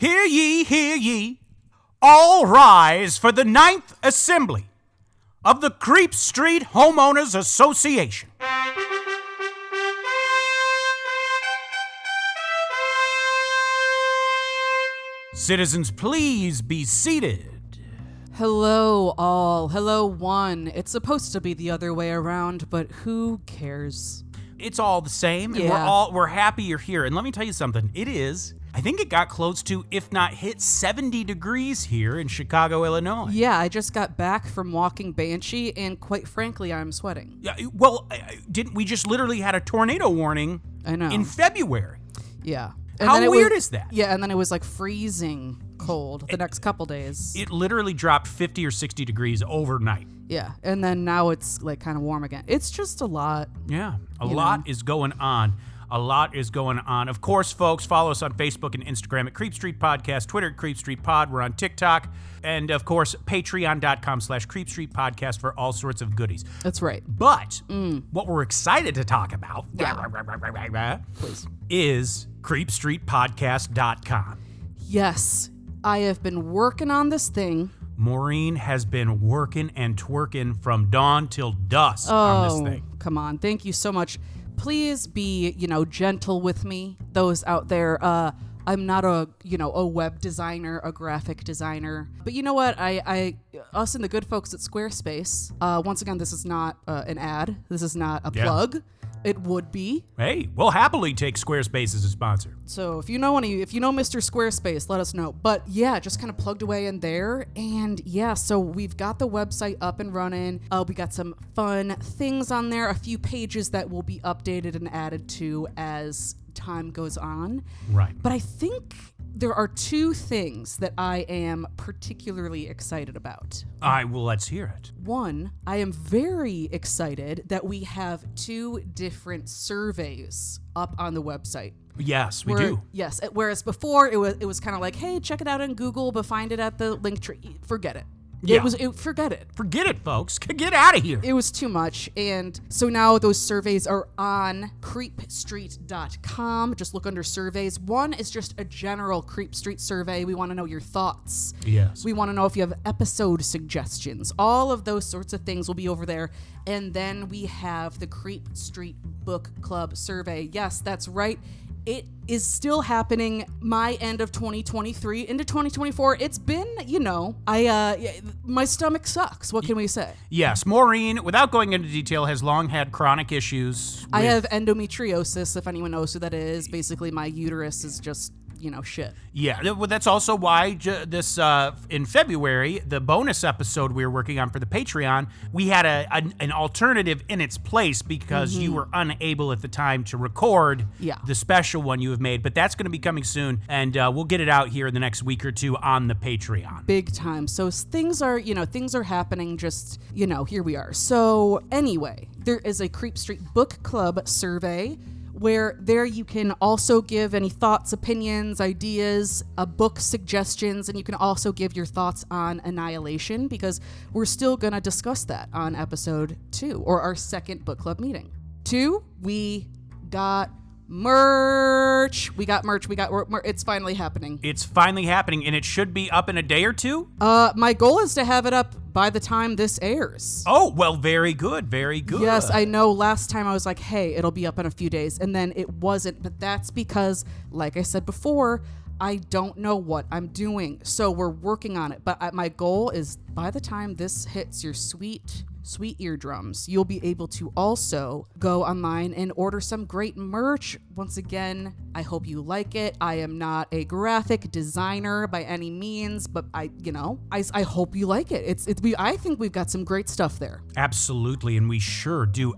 Hear ye, all rise for the 9th Assembly of the Creep Street Homeowners Association. Citizens, please be seated. Hello, all. Hello, one. It's supposed to be the other way around, but who cares? It's all the same, and we're happy you're here. And let me tell you something. I think it got close to, if not hit 70 degrees here in Chicago, Illinois. Yeah, I just got back from walking Banshee, and quite frankly, I'm sweating. Yeah, well, didn't we just literally had a tornado warning in February? Yeah. How weird is that? Yeah, and then it was like freezing cold the next couple days. It literally dropped 50 or 60 degrees overnight. Yeah, and then now it's like kind of warm again. It's just a lot. Yeah, a lot is going on. A lot is going on. Of course, folks, follow us on Facebook and Instagram at Creep Street Podcast, Twitter at Creep Street Pod. We're on TikTok. And, of course, patreon.com/Creep Street Podcast for all sorts of goodies. That's right. But what we're excited to talk about is creepstreetpodcast.com. Yes, I have been working on this thing. Maureen has been working and twerking from dawn till dusk on this thing. Come on. Thank you so much. Please be, gentle with me, those out there. I'm not a web designer, a graphic designer. But you know what? Us and the good folks at Squarespace, once again, this is not an ad. This is not a plug. It would be. Hey, we'll happily take Squarespace as a sponsor. So if you know Mr. Squarespace, let us know. But yeah, just kind of plugged away in there. And yeah, so we've got the website up and running. We got some fun things on there, a few pages that will be updated and added to as time goes on. Right. But I think there are two things that I am particularly excited about. Well, let's hear it. One, I am very excited that we have two different surveys up on the website. Yes, we do. Yes, whereas before it was kind of like, hey, check it out on Google, but find it at the link tree. Forget it. Yeah. Forget it. Forget it, folks. Get out of here. It was too much. And so now those surveys are on creepstreet.com. Just look under surveys. One is just a general Creep Street survey. We want to know your thoughts. Yes. We want to know if you have episode suggestions. All of those sorts of things will be over there. And then we have the Creep Street Book Club survey. Yes, that's right. It is still happening my end of 2023 into 2024. It's been, my stomach sucks. What can we say? Yes, Maureen, without going into detail, has long had chronic issues. I have endometriosis, if anyone knows who that is. Basically, my uterus is just, shit. Yeah, well, that's also why in February, the bonus episode we were working on for the Patreon, we had an alternative in its place because you were unable at the time to record the special one you have made. But that's going to be coming soon, and we'll get it out here in the next week or two on the Patreon. Big time. So things are happening. Just, here we are. So anyway, there is a Creep Street Book Club survey, where there you can also give any thoughts, opinions, ideas, book suggestions, and you can also give your thoughts on Annihilation, because we're still going to discuss that on episode 2, or our second book club meeting. 2, we got merch. It's finally happening. It's finally happening, and it should be up in a day or two? My goal is to have it up by the time this airs. Oh, well, very good, very good. Yes, I know last time I was like, hey, it'll be up in a few days, and then it wasn't, but that's because, like I said before, I don't know what I'm doing, so we're working on it, but my goal is by the time this hits your sweet eardrums, you'll be able to also go online and order some great merch. Once again, I hope you like it. I am not a graphic designer by any means, but I hope you like it. I think we've got some great stuff there. Absolutely, and we sure do.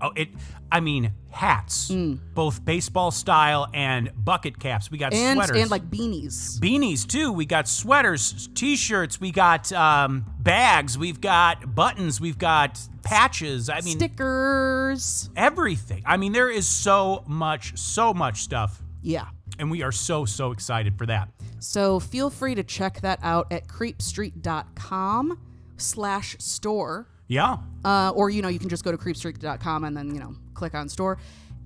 Hats, both baseball style and bucket caps. We got sweaters. And like beanies. Beanies, too. We got sweaters, t-shirts. We got bags. We've got buttons. We've got patches. Stickers. Everything. There is so much stuff. Yeah. And we are so excited for that. So feel free to check that out at creepstreet.com/store. Yeah. Or, you can just go to creepstreet.com and then, click on store.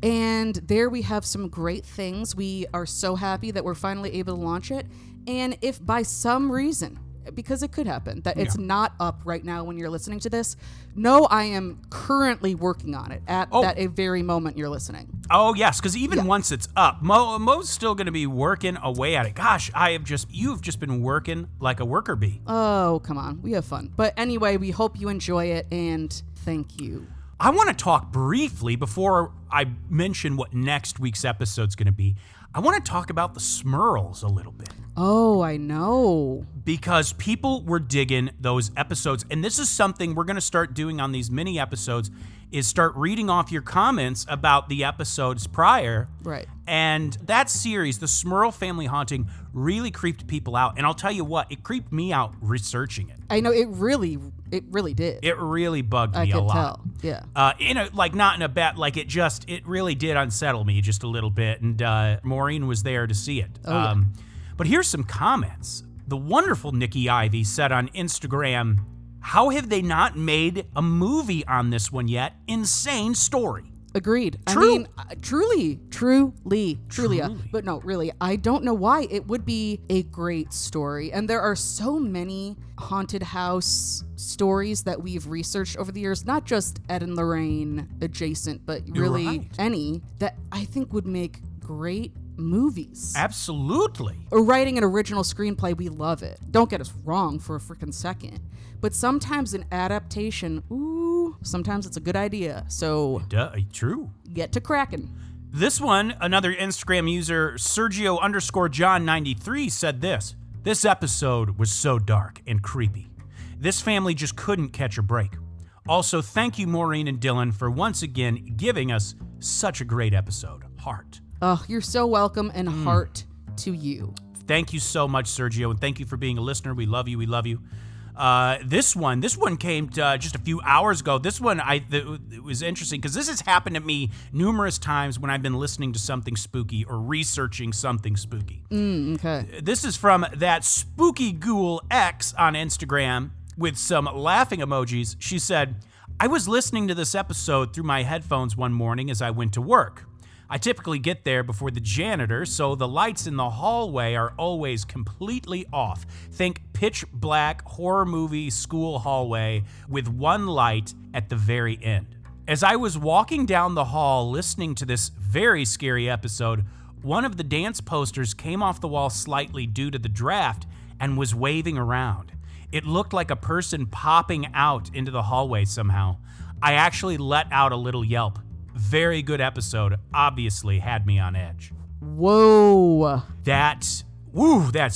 And there we have some great things. We are so happy that we're finally able to launch it. And if by some reason, because it could happen, that it's not up right now when you're listening to this, no, I am currently working on it at that a very moment you're listening. Oh, yes, because even once it's up, Mo's still going to be working away at it. Gosh, you've just been working like a worker bee. Oh, come on. We have fun. But anyway, we hope you enjoy it, and thank you. I want to talk briefly before I mention what next week's episode's going to be. I want to talk about the Smurls a little bit. Oh, I know. Because people were digging those episodes, and this is something we're going to start doing on these mini episodes, is start reading off your comments about the episodes prior. Right. And that series, the Smurl Family Haunting, really creeped people out. And I'll tell you what, it creeped me out researching it. I know, it really did. It really bugged me a lot. I could tell, yeah. Not in a bad, like it really did unsettle me just a little bit. And Maureen was there to see it. Yeah. But here's some comments. The wonderful Nikki Ivy said on Instagram, "How have they not made a movie on this one yet? Insane story." Agreed. True. I mean, truly. But no, really, I don't know why. It would be a great story. And there are so many haunted house stories that we've researched over the years, not just Ed and Lorraine adjacent, but really any that I think would make great movies. Absolutely. Or writing an original screenplay, we love it. Don't get us wrong for a freaking second. But sometimes an adaptation, sometimes it's a good idea. So True. Get to cracking. This one, another Instagram user, Sergio_John93 said this. "This episode was so dark and creepy. This family just couldn't catch a break. Also, thank you, Maureen and Dylan, for once again giving us such a great episode. Heart." Oh, you're so welcome, and heart to you. Thank you so much, Sergio, and thank you for being a listener. We love you. We love you. This one came just a few hours ago. This one, it was interesting because this has happened to me numerous times when I've been listening to something spooky or researching something spooky. Okay. This is from that Spooky Ghoul X on Instagram with some laughing emojis. She said, "I was listening to this episode through my headphones one morning as I went to work. I typically get there before the janitor, so the lights in the hallway are always completely off. Think pitch black horror movie school hallway with one light at the very end. As I was walking down the hall listening to this very scary episode, one of the dance posters came off the wall slightly due to the draft and was waving around. It looked like a person popping out into the hallway somehow. I actually let out a little yelp. Very good episode. Obviously had me on edge." Whoa. That's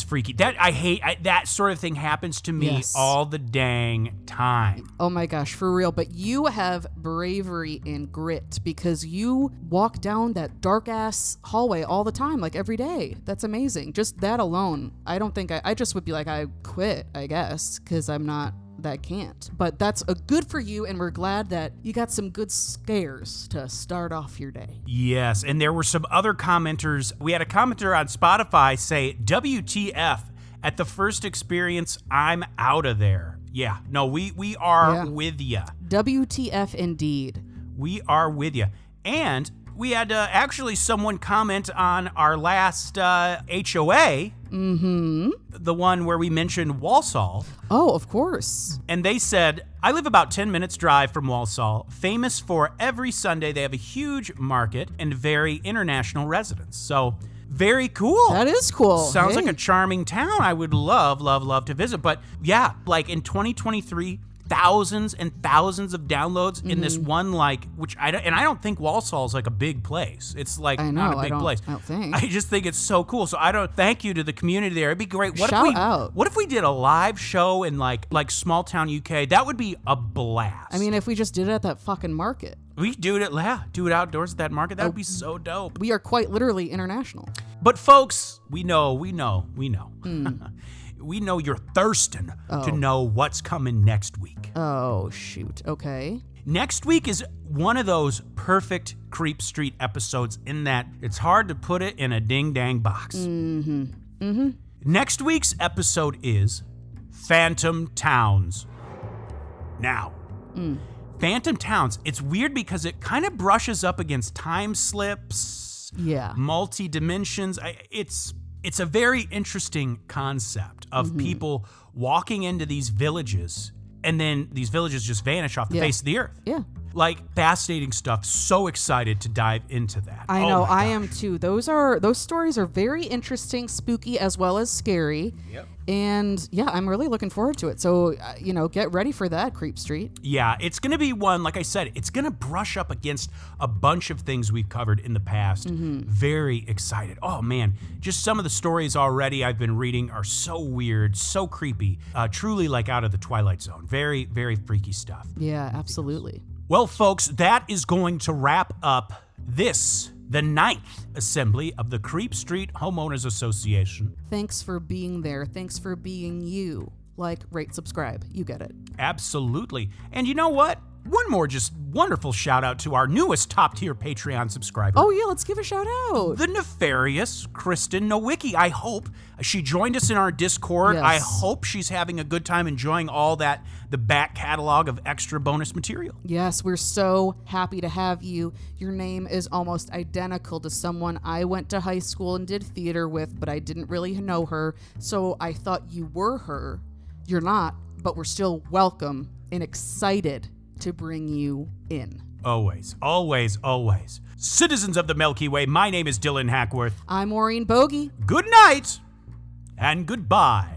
freaky. That sort of thing happens to me all the dang time. Oh my gosh, for real. But you have bravery and grit because you walk down that dark ass hallway all the time, like every day. That's amazing. Just that alone. I don't think I just would be like, I quit, I guess, because I'm not that can't. But that's a good for you, and we're glad that you got some good scares to start off your day. Yes, and there were some other commenters. We had a commenter on Spotify say, "WTF, at the first experience, I'm out of there." Yeah, no, we are with ya. WTF indeed. We are with ya. And we had actually someone comment on our last H.O.A. The one where we mentioned Walsall. Oh, of course. And they said, "I live about 10 minutes drive from Walsall, famous for every Sunday they have a huge market and very international residents." So very cool. That is cool. Sounds like a charming town. I would love to visit. But yeah, like in 2023, thousands and thousands of downloads in this one, which I don't think Walsall's like a big place. It's like not a big place. I don't think. I just think it's so cool. So thank you to the community there. It'd be great. What if we did a live show in like small town UK? That would be a blast. I mean, if we just did it at that fucking market. We do it outdoors at that market. That would be so dope. We are quite literally international. But folks, we know. We know you're thirsting to know what's coming next week. Oh, shoot. Okay. Next week is one of those perfect Creep Street episodes in that it's hard to put it in a ding-dang box. Next week's episode is Phantom Towns. Now, Phantom Towns, it's weird because it kind of brushes up against time slips, yeah, multi-dimensions. it's a very interesting concept of people walking into these villages, and then these villages just vanish off the face of the earth. Yeah. Like, fascinating stuff. So excited to dive into that. I know, I am too. Those stories are very interesting, spooky, as well as scary. Yep. And yeah, I'm really looking forward to it. So, get ready for that, Creep Street. Yeah, it's going to be one, like I said, it's going to brush up against a bunch of things we've covered in the past. Very excited. Oh, man, just some of the stories already I've been reading are so weird, so creepy, truly like out of the Twilight Zone. Very, very freaky stuff. Yeah, absolutely. Well, folks, that is going to wrap up the 9th assembly of the Creep Street Homeowners Association. Thanks for being there. Thanks for being you. Like, rate, subscribe. You get it. Absolutely. And you know what? One more just wonderful shout out to our newest top tier Patreon subscriber. Oh yeah, let's give a shout out. The nefarious Kristen Nowicki. I hope she joined us in our Discord. Yes. I hope she's having a good time enjoying all that, the back catalog of extra bonus material. Yes, we're so happy to have you. Your name is almost identical to someone I went to high school and did theater with, but I didn't really know her, so I thought you were her. You're not, but we're still welcome and excited to bring you in. Always, always, always. Citizens of the Milky Way, my name is Dylan Hackworth. I'm Maureen Bogey. Good night and goodbye.